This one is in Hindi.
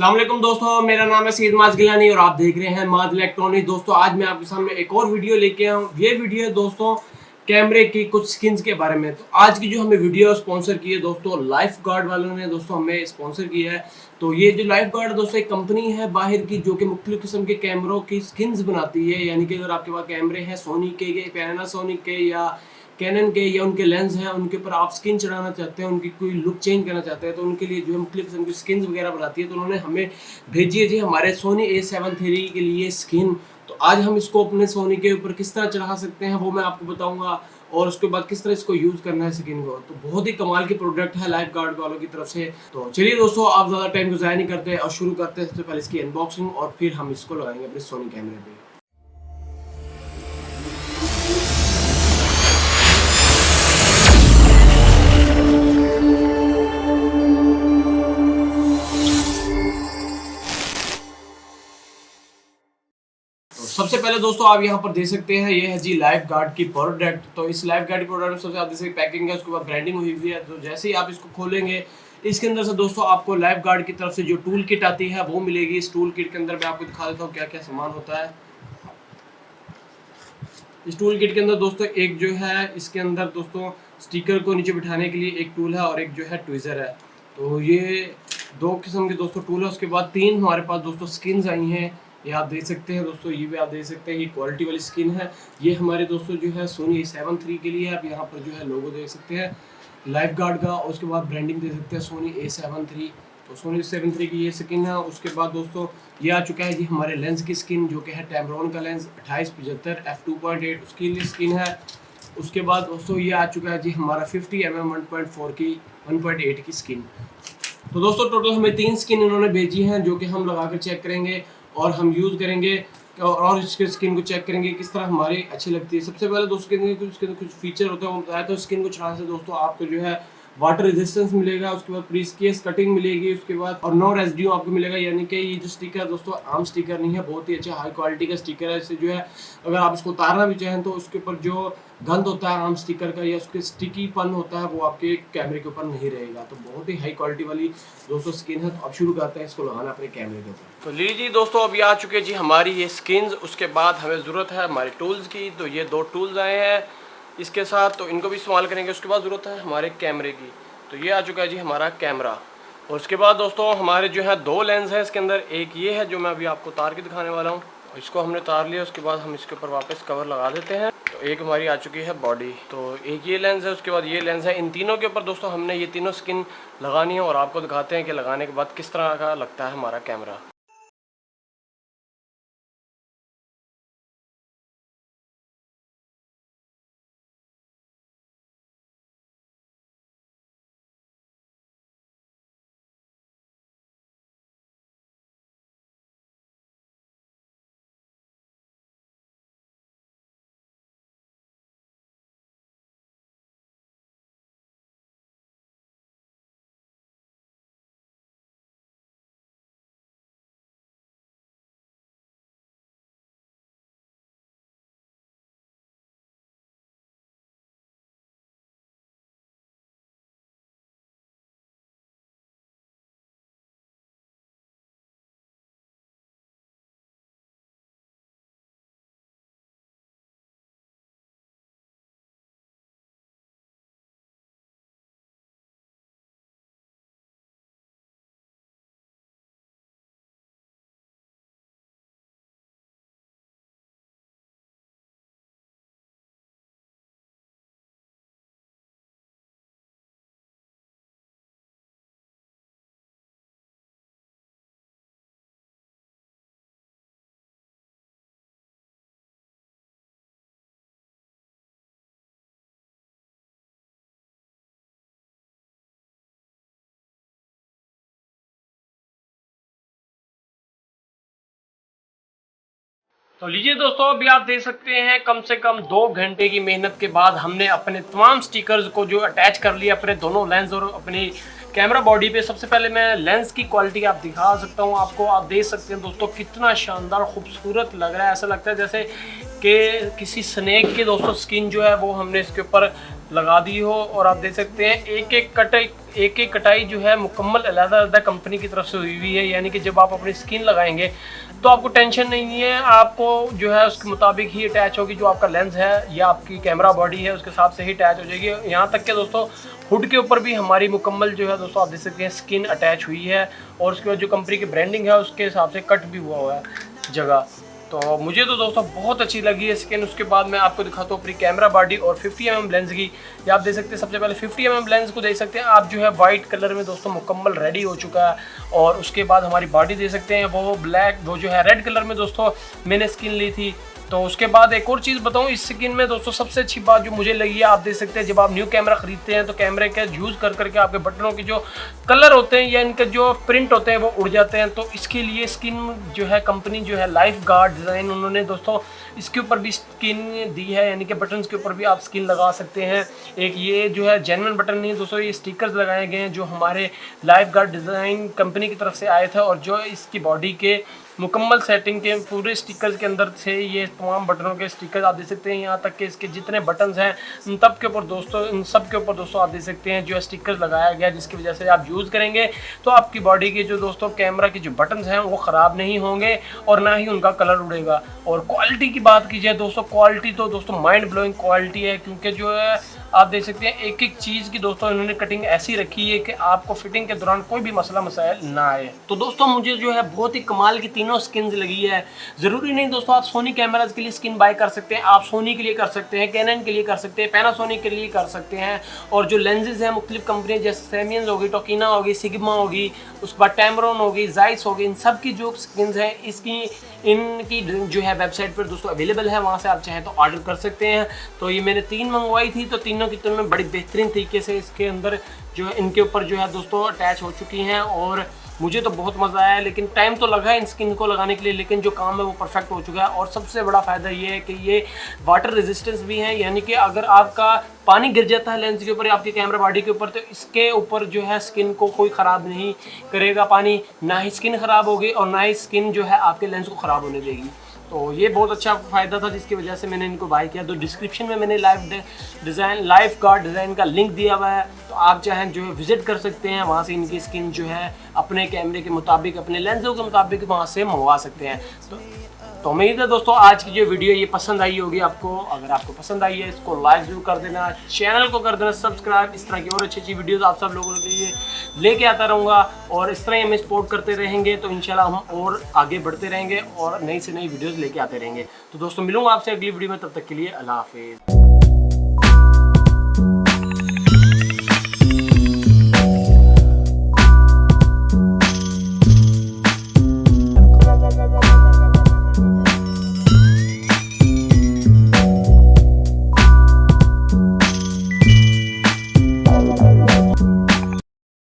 अस्सलाम वालेकुम दोस्तों, मेरा नाम है सईद माज गिलानी और आप देख रहे हैं माज इलेक्ट्रॉनिक। दोस्तों आज मैं आपके सामने एक और वीडियो लेके आया हूँ। ये वीडियो है दोस्तों कैमरे की कुछ स्किन्स के बारे में। तो आज की जो हमें वीडियो स्पॉन्सर की है दोस्तों लाइफ गार्ड वालों ने दोस्तों हमें स्पॉन्सर किया है। तो ये जो लाइफ गार्ड दोस्तों एक कंपनी है बाहर की जो कि मुख्तलिफ किस्म के कैमरों की स्किन्स बनाती है। यानी कि अगर आपके पास कैमरे हैं सोनी के, पैनासोनिक के या कैनन के या उनके लेंस हैं, उनके ऊपर आप स्किन चढ़ाना चाहते हैं, उनकी कोई लुक चेंज करना चाहते हैं, तो उनके लिए जो है मुख्तलिफ किस्म की स्किन्स वगैरह बनाती है। तो उन्होंने हमें भेजी है जी हमारे सोनी A7 III के लिए स्किन। तो आज हम इसको अपने सोनी के ऊपर किस तरह चढ़ा सकते हैं वो मैं आपको बताऊंगा, और उसके बाद किस तरह इसको यूज़ करना है स्किन को। तो बहुत ही कमाल की प्रोडक्ट है लाइफ गार्ड वालों की तरफ से। तो चलिए दोस्तों आप ज़्यादा टाइम को ज़ाया नहीं करते और शुरू करते हैं। सबसे पहले इसकी अनबॉक्सिंग और फिर हम इसको लगाएंगे अपने सोनी कैमरे पे। सबसे पहले दोस्तों आप यहाँ पर देख सकते हैं ये है जी लाइफ गार्ड की प्रोडक्ट। तो इस लाइफ गार्ड की प्रोडक्ट में सबसे आप जैसे पैकिंग है, उसके बाद ब्रांडिंग हुई हुई है। तो जैसे ही आप इसको खोलेंगे इसके अंदर से दोस्तों आपको लाइफ गार्ड की तरफ से जो टूल किट आती है वो मिलेगी। इस टूल किट के अंदर मैं आपको दिखा देता हूँ क्या क्या सामान होता है। इस टूल किट के अंदर दोस्तों एक जो है इसके अंदर दोस्तों स्टिकर को नीचे बिठाने के लिए एक टूल है और एक जो है ट्विज़र है। तो ये दो किस्म के दोस्तों टूल है। उसके बाद तीन हमारे पास दोस्तों स्किन्स आई हैं, ये आप देख सकते हैं दोस्तों। ये भी आप देख सकते हैं ये क्वालिटी वाली स्किन है। ये हमारे दोस्तों जो है सोनी A7 III के लिए। आप यहाँ पर जो है लोगो देख सकते हैं लाइफ गार्ड का, और उसके बाद ब्रांडिंग देख सकते हैं सोनी A7 III। तो सोनी A7 III की ये स्किन है। उसके बाद दोस्तों ये आ चुका है जी हमारे लेंस की स्किन जो कि है टैमरॉन का लेंस 2875 f2.8 उसकी लिए स्किन है। उसके बाद दोस्तों ये आ चुका है जी हमारा 50mm 1.4 की 1.8 की स्किन। तो दोस्तों टोटल हमें 3 स्किन इन्होंने भेजी हैं जो कि हम लगा कर चेक करेंगे और हम यूज़ करेंगे और इसके स्किन को चेक करेंगे किस तरह हमारी अच्छी लगती है। सबसे पहले दोस्तों कुछ फीचर होता है वो बताया। तो स्किन को चढ़ाने से दोस्तों आपको जो है वाटर रेजिस्टेंस मिलेगा, उसके बाद प्रीस्कियस कटिंग मिलेगी, उसके बाद और नो रेजिड्यू आपको मिलेगा। यानी कि ये जो स्टिकर है दोस्तों आम स्टिकर नहीं है, बहुत ही अच्छा हाई क्वालिटी का स्टिकर है। इससे जो है अगर आप इसको उतारना भी चाहें तो उसके ऊपर जो गंद होता है आम स्टिकर का या उसके स्टिकीपन होता है वो आपके कैमरे के ऊपर नहीं रहेगा। तो बहुत ही हाई क्वालिटी वाली दोस्तों स्किन है। तो अब शुरू करते हैं इसको लगाना अपने कैमरे के ऊपर। तो लीजिए दोस्तों अब ये आ चुके जी हमारी ये स्किन्स। उसके बाद हमें ज़रूरत है हमारे टूल्स की। तो ये 2 टूल्स आए हैं इसके साथ, तो इनको भी इस्तेमाल करेंगे। उसके बाद ज़रूरत है हमारे कैमरे की। तो ये आ चुका है जी हमारा कैमरा। और उसके बाद दोस्तों हमारे जो है 2 लेंस हैं इसके अंदर। एक ये है जो मैं अभी आपको उतार के दिखाने वाला हूँ, इसको हमने उतार लिया। उसके बाद हम इसके ऊपर वापस कवर लगा देते हैं। तो एक हमारी आ चुकी है बॉडी। तो एक ये लेंस है, उसके बाद ये लेंस है। इन तीनों के ऊपर दोस्तों हमने ये तीनों स्किन लगानी है और आपको दिखाते हैं कि लगाने के बाद किस तरह का लगता है हमारा कैमरा। तो लीजिए दोस्तों अभी आप देख सकते हैं कम से कम 2 घंटे की मेहनत के बाद हमने अपने तमाम स्टिकर्स को जो अटैच कर लिया अपने दोनों लेंस और अपनी कैमरा बॉडी पे। सबसे पहले मैं लेंस की क्वालिटी आप दिखा सकता हूँ आपको। आप देख सकते हैं दोस्तों कितना शानदार खूबसूरत लग रहा है। ऐसा लगता है जैसे कि किसी स्नेक की दोस्तों स्किन जो है वो हमने इसके ऊपर लगा दी हो। और आप देख सकते हैं एक एक कटाई जो है मुकम्मल अलग-अलग कंपनी की तरफ से हुई हुई है, यानी कि जब आप अपनी स्किन लगाएंगे तो आपको टेंशन नहीं है, आपको जो है उसके मुताबिक ही अटैच होगी। जो आपका लेंस है या आपकी कैमरा बॉडी है उसके हिसाब से ही अटैच हो जाएगी। यहाँ तक कि दोस्तों हुड के ऊपर भी हमारी मुकम्मल जो है दोस्तों आप देख सकते हैं स्किन अटैच हुई है, और उसके बाद जो कंपनी की ब्रांडिंग है उसके हिसाब से कट भी हुआ है जगह। तो मुझे तो दोस्तों बहुत अच्छी लगी है स्किन। उसके बाद मैं आपको दिखाता हूँ अपनी कैमरा बॉडी और 50 mm लेंस की। ये आप देख सकते हैं, सबसे पहले 50 mm लेंस को देख सकते हैं आप, जो है वाइट कलर में दोस्तों मुकम्मल रेडी हो चुका है। और उसके बाद हमारी बॉडी देख सकते हैं वो ब्लैक, वो जो है रेड कलर में दोस्तों मैंने स्किन ली थी। तो उसके बाद एक और चीज़ बताऊं इस स्किन में दोस्तों, सबसे अच्छी बात जो मुझे लगी है, आप देख सकते हैं जब आप न्यू कैमरा खरीदते हैं तो कैमरे के यूज़ कर करके आपके बटनों के जो कलर होते हैं या इनके जो प्रिंट होते हैं वो उड़ जाते हैं। तो इसके लिए स्किन जो है कंपनी जो है लाइफ गार्ड डिज़ाइन, उन्होंने दोस्तों इसके ऊपर भी स्किन दी है, यानी कि बटन के ऊपर भी आप स्किन लगा सकते हैं। एक ये जो है जेन्युइन बटन नहीं दोस्तों, ये स्टिकर्स लगाए गए हैं जो हमारे लाइफ गार्ड डिज़ाइन कंपनी की तरफ से आए थे, और जो इसकी बॉडी के मुकम्मल सेटिंग के पूरे स्टिकर्स के अंदर से ये तमाम बटनों के स्टिकर्स आप देख सकते हैं। यहाँ तक कि इसके जितने बटन्स हैं इन सब के ऊपर दोस्तों आप देख सकते हैं जो स्टिकर्स लगाया गया, जिसकी वजह से आप यूज़ करेंगे तो आपकी बॉडी के जो दोस्तों कैमरा के जो बटन्स हैं वो ख़राब नहीं होंगे और ना ही उनका कलर उड़ेगा। और क्वालिटी की बात कीजिए दोस्तों, क्वालिटी तो दोस्तों माइंड ब्लोइंग क्वालिटी है, क्योंकि जो है आप देख सकते हैं एक एक चीज़ की दोस्तों इन्होंने कटिंग ऐसी रखी है कि आपको फिटिंग के दौरान कोई भी मसला मसाइल ना आए। तो दोस्तों मुझे जो है बहुत ही कमाल की तीनों स्किन्स लगी है। ज़रूरी नहीं दोस्तों आप सोनी कैमराज के लिए स्किन बाय कर सकते हैं, आप सोनी के लिए कर सकते हैं, कैनन के लिए कर सकते हैं, पैनासोनिक के लिए कर सकते हैं। और जो लेंसेज हैं मुख्तलिफ कंपनी जैसे सेमियंस होगी, टोकिना होगी, सिग्मा होगी, उसके बाद टैमरॉन होगी, जाइस होगी, इन सब की जो स्किन्स हैं इनकी जो है वेबसाइट पर दोस्तों अवेलेबल है, वहाँ से आप चाहें तो ऑर्डर कर सकते हैं। तो ये मैंने 3 मंगवाई थी, तो तीनों की तुलना में बड़ी बेहतरीन तरीके से इसके अंदर जो है इनके ऊपर जो है दोस्तों अटैच हो चुकी हैं, और मुझे तो बहुत मज़ा आया। लेकिन टाइम तो लगा है इन स्किन को लगाने के लिए, लेकिन जो काम है वो परफेक्ट हो चुका है। और सबसे बड़ा फ़ायदा ये है कि ये वाटर रेजिस्टेंस भी है, यानी कि अगर आपका पानी गिर जाता है लेंस के ऊपर या आपकी कैमरा बॉडी के ऊपर, तो इसके ऊपर जो है स्किन को कोई ख़राब नहीं करेगा पानी, ना ही स्किन ख़राब होगी और ना ही स्किन जो है आपके लेंस को ख़राब होने देगी। तो ये बहुत अच्छा फ़ायदा था जिसकी वजह से मैंने इनको बाय किया। तो डिस्क्रिप्शन में मैंने लाइफ गार्ड डिज़ाइन का लिंक दिया हुआ है, तो आप चाहें जो है विज़िट कर सकते हैं, वहाँ से इनकी स्किन जो है अपने कैमरे के मुताबिक, अपने लेंसों के मुताबिक वहाँ से मंगवा सकते हैं। तो उम्मीद है दोस्तों आज की जो वीडियो ये पसंद आई होगी आपको। अगर आपको पसंद आई है इसको लाइक जरूर कर देना, चैनल को कर देना सब्सक्राइब। इस तरह की और अच्छी वीडियोस आप सब लोगों के लिए लेके आता रहूँगा, और इस तरह ही हमें सपोर्ट करते रहेंगे तो इंशाल्लाह हम और आगे बढ़ते रहेंगे और नई से नई वीडियोज़ लेके आते रहेंगे। तो दोस्तों मिलूंगा आपसे अगली वीडियो में, तब तक के लिए अल्लाह हाफिज़।